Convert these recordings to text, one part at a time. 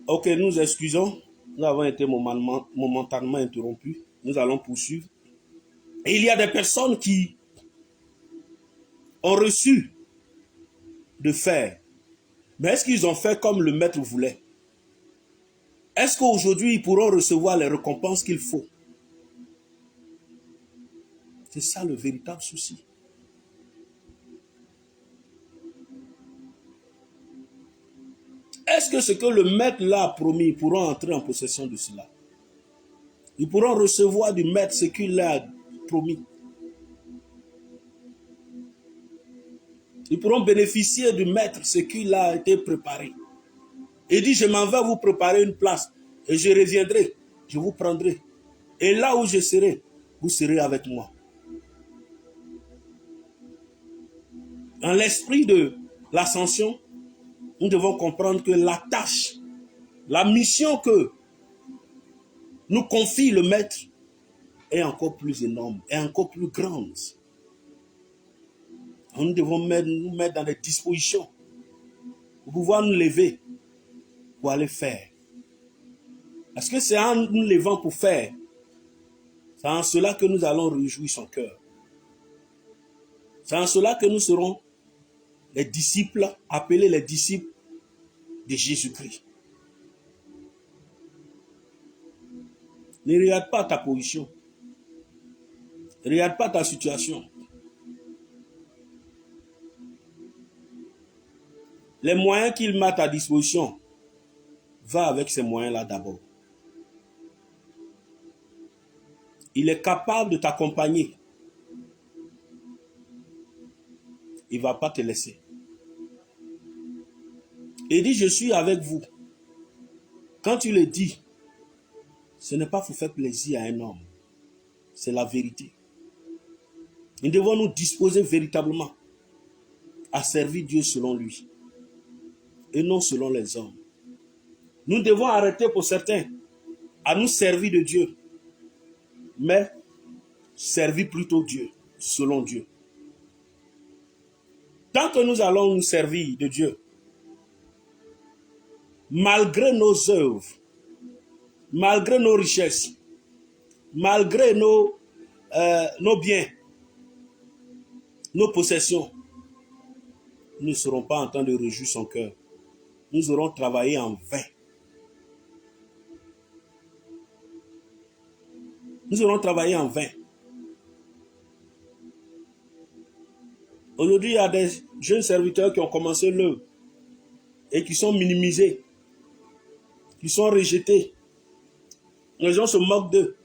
Ok, nous excusons. Nous avons été momentanément interrompus. Nous allons poursuivre. Et il y a des personnes qui ont reçu de faire. Mais est-ce qu'ils ont fait comme le maître voulait? Est-ce qu'aujourd'hui, ils pourront recevoir les récompenses qu'il faut? C'est ça le véritable souci. Est-ce que ce que le maître leur a promis, ils pourront entrer en possession de cela? Ils pourront recevoir du maître ce qu'il leur a promis. Ils pourront bénéficier du maître ce qu'il a été préparé. Il dit, je m'en vais vous préparer une place et je reviendrai, je vous prendrai. Et là où je serai, vous serez avec moi. Dans l'esprit de l'ascension, nous devons comprendre que la tâche, la mission que nous confie le maître est encore plus énorme, est encore plus grande. Nous devons nous mettre dans des dispositions pour pouvoir nous lever, pour aller faire. Parce que c'est en nous levant pour faire, c'est en cela que nous allons réjouir son cœur. C'est en cela que nous serons les disciples, appelés les disciples de Jésus-Christ. Ne regarde pas ta position. Ne regarde pas ta situation. Les moyens qu'il met à ta disposition, va avec ces moyens-là d'abord. Il est capable de t'accompagner. Il ne va pas te laisser. Il dit, je suis avec vous. Quand tu le dis, ce n'est pas pour faire plaisir à un homme. C'est la vérité. Nous devons nous disposer véritablement à servir Dieu selon lui et non selon les hommes. Nous devons arrêter pour certains à nous servir de Dieu, mais servir plutôt Dieu, selon Dieu. Tant que nous allons nous servir de Dieu, malgré nos œuvres, malgré nos richesses, malgré nos biens, nos possessions, nous ne serons pas en train de réjouir son cœur. Nous aurons travaillé en vain. Nous aurons travaillé en vain. Aujourd'hui, il y a des jeunes serviteurs qui ont commencé l'œuvre et qui sont minimisés, qui sont rejetés. Les gens se moquent d'eux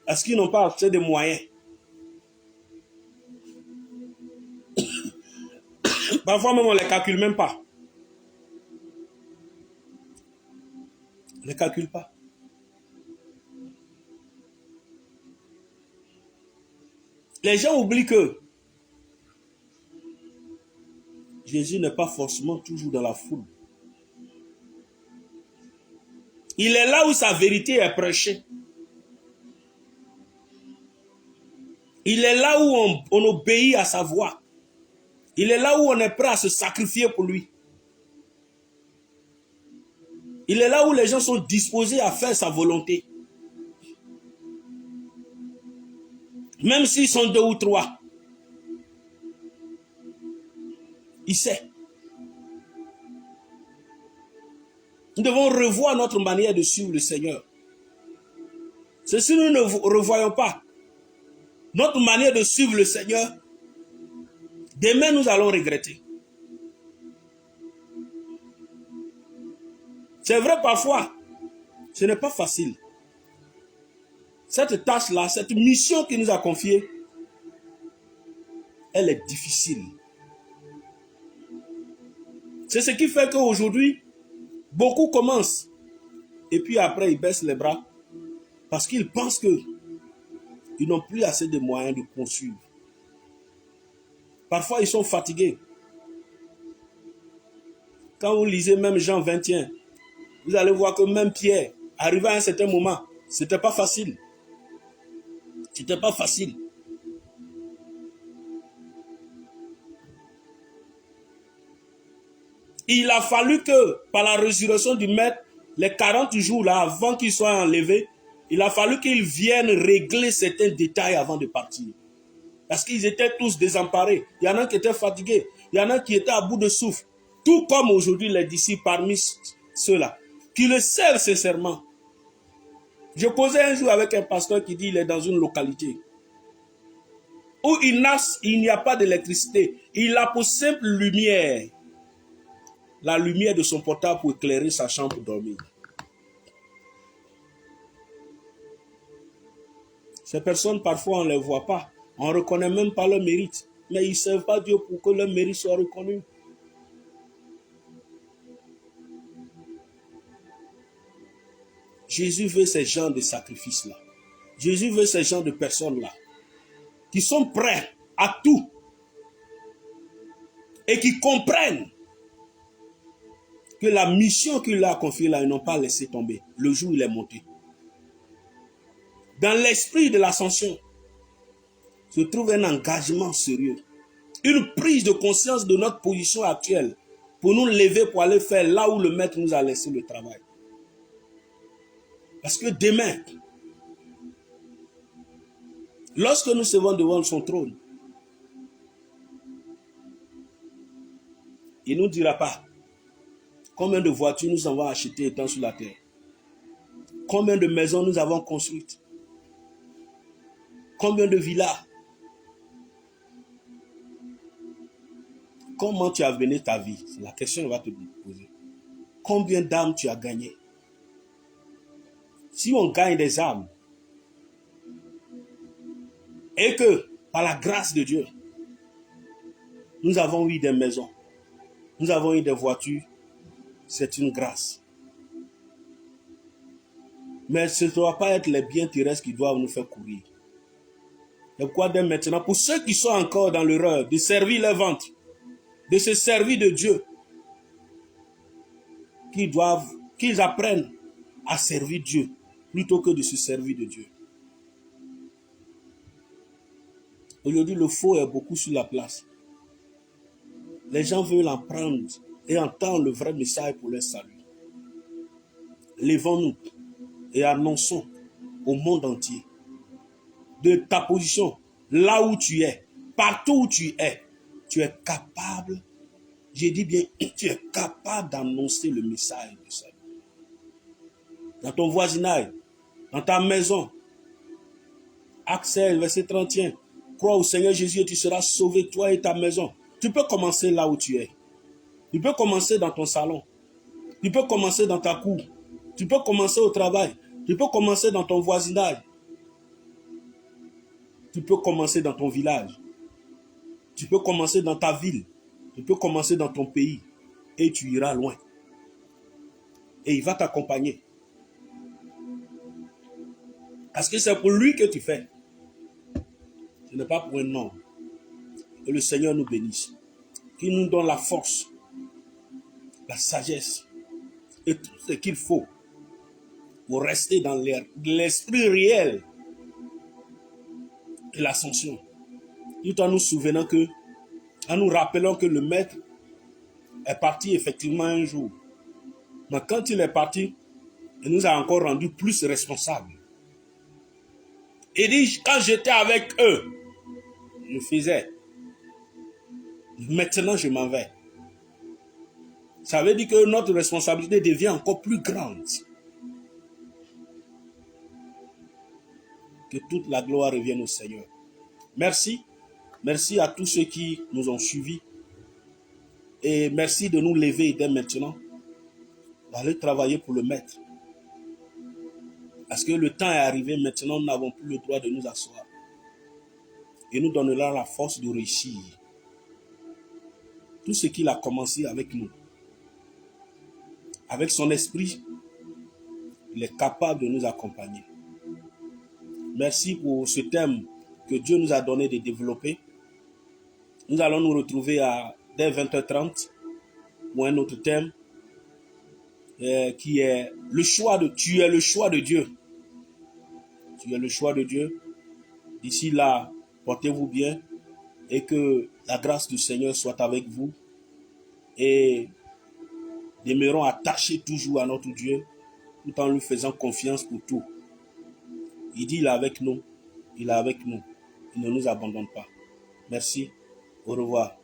parce qu'ils n'ont pas assez de moyens. Parfois même, on ne les calcule même pas. On ne les calcule pas. Les gens oublient que Jésus n'est pas forcément toujours dans la foule. Il est là où sa vérité est prêchée. Il est là où on obéit à sa voix. Il est là où on est prêt à se sacrifier pour lui. Il est là où les gens sont disposés à faire sa volonté. Même s'ils sont 2 ou 3. Il sait. Nous devons revoir notre manière de suivre le Seigneur. C'est si nous ne revoyons pas notre manière de suivre le Seigneur, demain nous allons regretter. C'est vrai parfois, ce n'est pas facile. Cette tâche-là, cette mission qu'il nous a confiée, elle est difficile. C'est ce qui fait qu'aujourd'hui, beaucoup commencent et puis après ils baissent les bras parce qu'ils pensent qu'ils n'ont plus assez de moyens de poursuivre. Parfois ils sont fatigués. Quand vous lisez même Jean 21, vous allez voir que même Pierre, arrivé à un certain moment, c'était pas facile. C'était pas facile. Il a fallu que, par la résurrection du Maître, Les 40 jours là, avant qu'ils soient enlevés, il a fallu qu'ils viennent régler certains détails avant de partir. Parce qu'ils étaient tous désemparés. Il y en a qui étaient fatigués. Il y en a qui étaient à bout de souffle. Tout comme aujourd'hui les disciples parmi ceux-là, qui le savent sincèrement. Je causais un jour avec un pasteur qui dit qu'il est dans une localité où il n'y a pas d'électricité. Il a pour simple lumière, la lumière de son portable pour éclairer sa chambre pour dormir. Ces personnes, parfois, on ne les voit pas. On ne reconnaît même pas leur mérite. Mais ils ne servent pas Dieu pour que leur mérite soit reconnu. Jésus veut ces gens de sacrifices-là. Jésus veut ces gens de personnes-là qui sont prêts à tout et qui comprennent que la mission qu'il leur a confiée là, ils n'ont pas laissé tomber le jour où il est monté. Dans l'esprit de l'ascension se trouve un engagement sérieux, une prise de conscience de notre position actuelle pour nous lever pour aller faire là où le maître nous a laissé le travail. Parce que demain, lorsque nous serons devant son trône, il ne nous dira pas combien de voitures nous avons achetées étant sur la terre, combien de maisons nous avons construites, combien de villas, comment tu as mené ta vie. C'est la question qu'il va te poser. Combien d'âmes tu as gagné? Si on gagne des âmes et que par la grâce de Dieu, nous avons eu des maisons, nous avons eu des voitures, c'est une grâce. Mais ce ne doit pas être les biens terrestres qui doivent nous faire courir. Et pourquoi dès maintenant, pour ceux qui sont encore dans l'erreur de servir leur ventre, de se servir de Dieu, qu'ils apprennent à servir Dieu plutôt que de se servir de Dieu. Aujourd'hui, le faux est beaucoup sur la place. Les gens veulent en prendre et entendre le vrai message pour leur salut. Lèvons-nous et annonçons au monde entier de ta position, là où tu es, partout où tu es capable, je dis bien, tu es capable d'annoncer le message de salut. Dans ton voisinage, dans ta maison, Acte 16, verset 31, crois au Seigneur Jésus et tu seras sauvé, toi et ta maison. Tu peux commencer là où tu es. Tu peux commencer dans ton salon. Tu peux commencer dans ta cour. Tu peux commencer au travail. Tu peux commencer dans ton voisinage. Tu peux commencer dans ton village. Tu peux commencer dans ta ville. Tu peux commencer dans ton pays. Et tu iras loin. Et il va t'accompagner. Parce que c'est pour lui que tu fais. Ce n'est pas pour un homme. Que le Seigneur nous bénisse. Qu'il nous donne la force, la sagesse et tout ce qu'il faut pour rester dans l'esprit réel de l'ascension. Tout en nous souvenant que, en nous rappelant que le Maître est parti effectivement un jour. Mais quand il est parti, il nous a encore rendus plus responsables. Il dit, quand j'étais avec eux, je faisais. Maintenant, je m'en vais. Ça veut dire que notre responsabilité devient encore plus grande. Que toute la gloire revienne au Seigneur. Merci. Merci à tous ceux qui nous ont suivis. Et merci de nous lever dès maintenant. D'aller travailler pour le Maître. Parce que le temps est arrivé, maintenant nous n'avons plus le droit de nous asseoir. Et nous donnera la force de réussir. Tout ce qu'il a commencé avec nous. Avec son esprit, il est capable de nous accompagner. Merci pour ce thème que Dieu nous a donné de développer. Nous allons nous retrouver dès 20h30 pour un autre thème qui est le choix de tu es le choix de Dieu. Tu es le choix de Dieu. D'ici là, portez-vous bien et que la grâce du Seigneur soit avec vous et demeurons attachés toujours à notre Dieu tout en lui faisant confiance pour tout. Il dit il est avec nous, il est avec nous, il ne nous abandonne pas. Merci, au revoir.